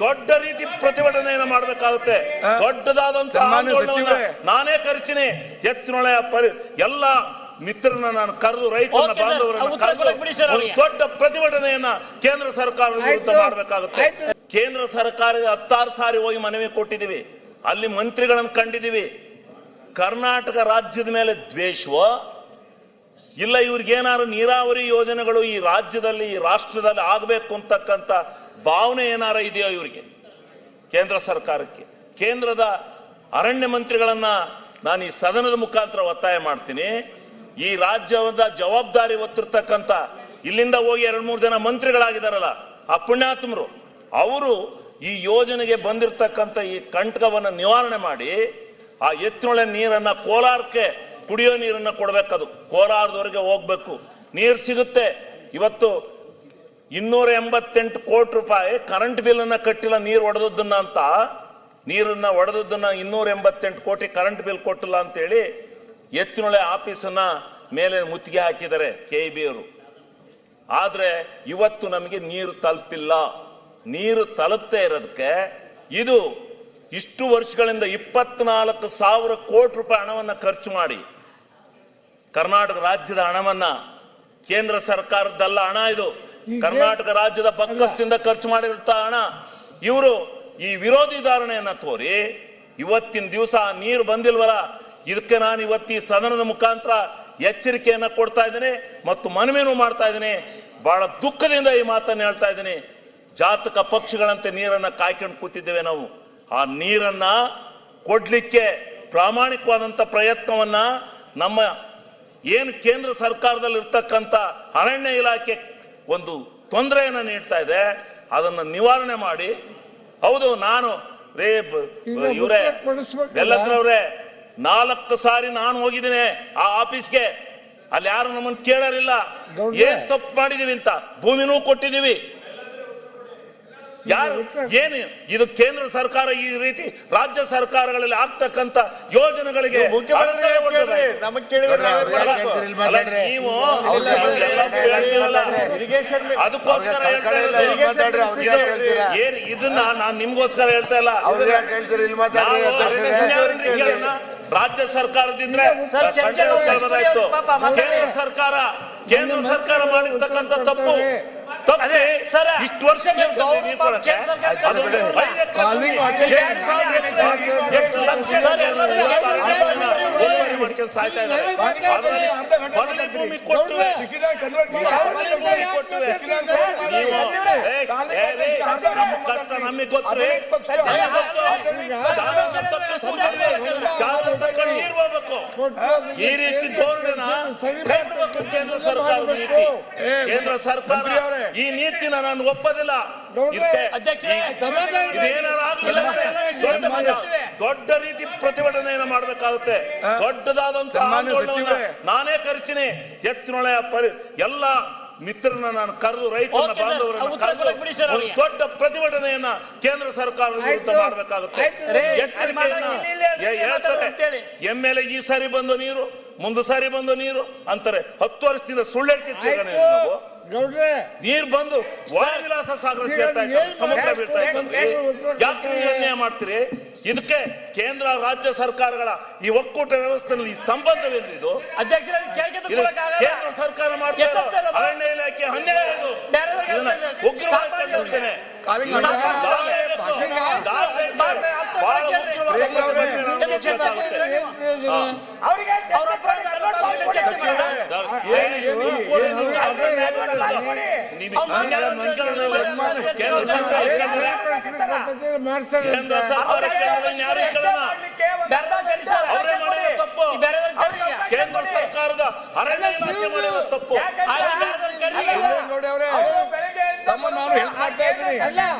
ದೊಡ್ಡ ರೀತಿ ಪ್ರತಿಭಟನೆಯನ್ನು ಮಾಡಬೇಕಾಗುತ್ತೆ. ದೊಡ್ಡದಾದಂತಹ ನಾನೇ ಕರಿತೀನಿ. ಎತ್ತಿನೊಳೆ ಎಲ್ಲ ಮಿತ್ರರನ್ನ ನಾನು ಕರೆದು ರೈತರ ಬಾಂಧವರನ್ನು ಕರೆದು ದೊಡ್ಡ ಪ್ರತಿಭಟನೆಯನ್ನ ಕೇಂದ್ರ ಸರ್ಕಾರದ ವಿರುದ್ಧ ಮಾಡಬೇಕಾಗುತ್ತೆ. ಕೇಂದ್ರ ಸರ್ಕಾರಕ್ಕೆ 16 ಸಾರಿ ಹೋಗಿ ಮನವಿ ಕೊಟ್ಟಿದ್ದೀವಿ. ಅಲ್ಲಿ ಮಂತ್ರಿಗಳನ್ನು ಕಂಡಿದ್ದೀವಿ. ಕರ್ನಾಟಕ ರಾಜ್ಯದ ಮೇಲೆ ದ್ವೇಷವೋ ಇಲ್ಲ ಇವ್ರಿಗೇನಾದ್ರು ನೀರಾವರಿ ಯೋಜನೆಗಳು ಈ ರಾಜ್ಯದಲ್ಲಿ ಈ ರಾಷ್ಟ್ರದಲ್ಲಿ ಆಗಬೇಕು ಅಂತಕ್ಕಂಥ ಭಾವನೆ ಏನಾರ ಇದೆಯೋ ಇವರಿಗೆ ಕೇಂದ್ರ ಸರ್ಕಾರಕ್ಕೆ? ಕೇಂದ್ರದ ಅರಣ್ಯ ಮಂತ್ರಿಗಳನ್ನ ನಾನು ಈ ಸದನದ ಮುಖಾಂತರ ಒತ್ತಾಯ ಮಾಡ್ತೀನಿ. ಈ ರಾಜ್ಯದ ಜವಾಬ್ದಾರಿ ಹೊತ್ತಿರ್ತಕ್ಕಂಥ ಇಲ್ಲಿಂದ ಹೋಗಿ 2-3 ಜನ ಮಂತ್ರಿಗಳಾಗಿದ್ದಾರಲ್ಲ ಆ ಪುಣ್ಯಾತ್ಮರು, ಅವರು ಈ ಯೋಜನೆಗೆ ಬಂದಿರತಕ್ಕಂಥ ಈ ಕಂಟಕವನ್ನು ನಿವಾರಣೆ ಮಾಡಿ ಆ ಎತ್ತಿನೊಳೆ ನೀರನ್ನ ಕೋಲಾರಕ್ಕೆ ಕುಡಿಯೋ ನೀರನ್ನ ಕೊಡಬೇಕದು. ಕೋಲಾರದವರೆಗೆ ಹೋಗ್ಬೇಕು, ನೀರು ಸಿಗುತ್ತೆ. ಇವತ್ತು 288 ಕೋಟಿ ರೂಪಾಯಿ ಕರೆಂಟ್ ಬಿಲ್ ಅನ್ನ ಕಟ್ಟಿಲ್ಲ, ನೀರು ಒಡೆದದ್ದನ್ನ ಅಂತ, ನೀರನ್ನ ಒಡೆದದ್ದನ್ನ 288 ಕೋಟಿ ಕರೆಂಟ್ ಬಿಲ್ ಕೊಟ್ಟಿಲ್ಲ ಅಂತೇಳಿ ಎತ್ತಿನೊಳೆ ಆಫೀಸನ್ನ ಮೇಲೆ ಮುತ್ತಿಗೆ ಹಾಕಿದ್ದಾರೆ KEB ಅವರು. ಆದ್ರೆ ಇವತ್ತು ನಮಗೆ ನೀರು ತಲುಪಿಲ್ಲ. ನೀರು ತಲುಪದೇ ಇರೋದಕ್ಕೆ ಇದು ಇಷ್ಟು ವರ್ಷಗಳಿಂದ 24,000 ಕೋಟಿ ರೂಪಾಯಿ ಹಣವನ್ನ ಖರ್ಚು ಮಾಡಿ, ಕರ್ನಾಟಕ ರಾಜ್ಯದ ಹಣವನ್ನ, ಕೇಂದ್ರ ಸರ್ಕಾರದಲ್ಲ ಹಣ ಇದು, ಕರ್ನಾಟಕ ರಾಜ್ಯದ ಬಕ್ಕಸ್ತಿಂದ ಖರ್ಚು ಮಾಡಿರುತ್ತ ಹಣ, ಇವರು ಈ ವಿರೋಧಿ ಧಾರಣೆಯನ್ನ ತೋರಿ ಇವತ್ತಿನ ದಿವಸ ನೀರು ಬಂದಿಲ್ವಲ್ಲ, ಇದಕ್ಕೆ ನಾನು ಇವತ್ತು ಈ ಸದನದ ಮುಖಾಂತರ ಎಚ್ಚರಿಕೆಯನ್ನ ಕೊಡ್ತಾ ಇದ್ದೀನಿ ಮತ್ತು ಮನವಿಯನ್ನು ಮಾಡ್ತಾ ಇದ್ದೀನಿ. ಬಹಳ ದುಃಖದಿಂದ ಈ ಮಾತನ್ನು ಹೇಳ್ತಾ ಇದ್ದೀನಿ. ಜಾತಕ ಪಕ್ಷಿಗಳಂತೆ ನೀರನ್ನ ಕಾಯ್ಕೊಂಡು ಕೂತಿದ್ದೇವೆ ನಾವು. ಆ ನೀರನ್ನ ಕೊಡ್ಲಿಕ್ಕೆ ಪ್ರಾಮಾಣಿಕವಾದಂತ ಪ್ರಯತ್ನವನ್ನ ನಮ್ಮ ಏನು ಕೇಂದ್ರ ಸರ್ಕಾರದಲ್ಲಿ ಇರ್ತಕ್ಕಂಥ ಅರಣ್ಯ ಇಲಾಖೆ ಒಂದು ತೊಂದರೆಯನ್ನ ನೀಡ್ತಾ ಇದೆ, ಅದನ್ನ ನಿವಾರಣೆ ಮಾಡಿ. ಹೌದು, ನಾನು ಇವರೇ ಎಲ್ಲದ್ರವ್ರೆ 4 ಸಾರಿ ನಾನು ಹೋಗಿದ್ದೀನಿ ಆ ಆಫೀಸ್ಗೆ. ಅಲ್ಲಿ ಯಾರು ನಮ್ಮನ್ನು ಕೇಳಲಿಲ್ಲ. ಏನ್ ತಪ್ಪು ಮಾಡಿದೀವಿ ಅಂತ ಭೂಮಿನೂ ಕೊಟ್ಟಿದೀವಿ. ಯಾರು ಏನು ಇದು ಕೇಂದ್ರ ಸರ್ಕಾರ ಈ ರೀತಿ ರಾಜ್ಯ ಸರ್ಕಾರಗಳಲ್ಲಿ ಆಗ್ತಕ್ಕಂತ ಯೋಜನೆಗಳಿಗೆ ಅದಕ್ಕೋಸ್ಕರ ಏನ್ ಇದನ್ನ ನಾನು ನಿಮ್ಗೋಸ್ಕರ ಹೇಳ್ತಾ ಇಲ್ಲ. ರಾಜ್ಯ ಸರ್ಕಾರದಿಂದ ಕೇಂದ್ರ ಸರ್ಕಾರ ಮಾಡಿರ್ತಕ್ಕಂಥ ತಪ್ಪು ಇಷ್ಟು ವರ್ಷ ಸಾಯ್ತಾ ಇದ್ದಾರೆ. ಭೂಮಿ ಕೊಟ್ಟುವೆ, ಕಷ್ಟ ನಮಗೆ ಗೊತ್ತೇ. ನೀರು ಹೋಗ್ಬೇಕು. ಈ ರೀತಿ ಧೋರಣೆನ ಕಟ್ಟಬೇಕು ಕೇಂದ್ರ ಸರ್ಕಾರದ ನೀತಿ. ಕೇಂದ್ರ ಸರ್ಕಾರ ಈ ನೀತಿನ ನಾನು ಒಪ್ಪದಿಲ್ಲ. ದೊಡ್ಡ ರೀತಿ ಪ್ರತಿಭಟನೆಯನ್ನು ಮಾಡಬೇಕಾಗುತ್ತೆ. ದೊಡ್ಡದಾದಂತಹ ನಾನೇ ಕರಿತೀನಿ. ಎತ್ತಿನೊಳೆ ಎಲ್ಲ ಮಿತ್ರರನ್ನ ನಾನು ಕರೆದು ರೈತರ ಬಾಂಧವರನ್ನು ಕರೆದು ದೊಡ್ಡ ಪ್ರತಿಭಟನೆಯನ್ನ ಕೇಂದ್ರ ಸರ್ಕಾರದ ವಿರುದ್ಧ ಮಾಡಬೇಕಾಗುತ್ತೆ. ಎಚ್ಚರಿಕೆಯನ್ನ ಹೇಳ್ತಾರೆ. MLA ಈ ಸಾರಿ ಬಂದು ನೀರು, ಮುಂದೆ ಸಾರಿ ಬಂದು ನೀರು ಅಂತಾರೆ. 10 ವರ್ಷದಿಂದ ಸುಳ್ಳು ಹೇಳ್ತಿದ್ದೇವೆ ನಾವು. ನೀರು ಬಂದು ವಾಯುವಿಲಾಸ ಸಾಗರ ಸೇರ್ತಾ ಇದ್ದಾರೆ, ಸಮುದ್ರ ಬೀಳ್ತಾ ಇದ್ದಾರೆ. ಯಾಕೆ ಅನ್ಯಾಯ ಮಾಡ್ತೀರಿ? ಇದಕ್ಕೆ ಕೇಂದ್ರ ರಾಜ್ಯ ಸರ್ಕಾರಗಳ ಈ ಒಕ್ಕೂಟ ವ್ಯವಸ್ಥೆಯಲ್ಲಿ ಈ ಸಂಬಂಧವೇನು? ಇದು ಕೇಂದ್ರ ಸರ್ಕಾರ ಮಾಡ್ತಾರೆ, ಅರಣ್ಯ ಇಲಾಖೆ ಅನ್ಯಾಯ. ಇದು ಉಗ್ರವಾಗಿ ಕಂಡುಹಿಡಿತೇನೆ. ಅವರೇ ಮಾಡಿದ ತಪ್ಪು, ಕೇಂದ್ರ ಸರ್ಕಾರದ ಅರಣ್ಯ ಇಲಾಖೆ ಮಾಡಿದ ತಪ್ಪು. ನಾನು ಹೆಲ್ಪ್ ಮಾಡ್ತಾ ಇದ್ದೀನಿ.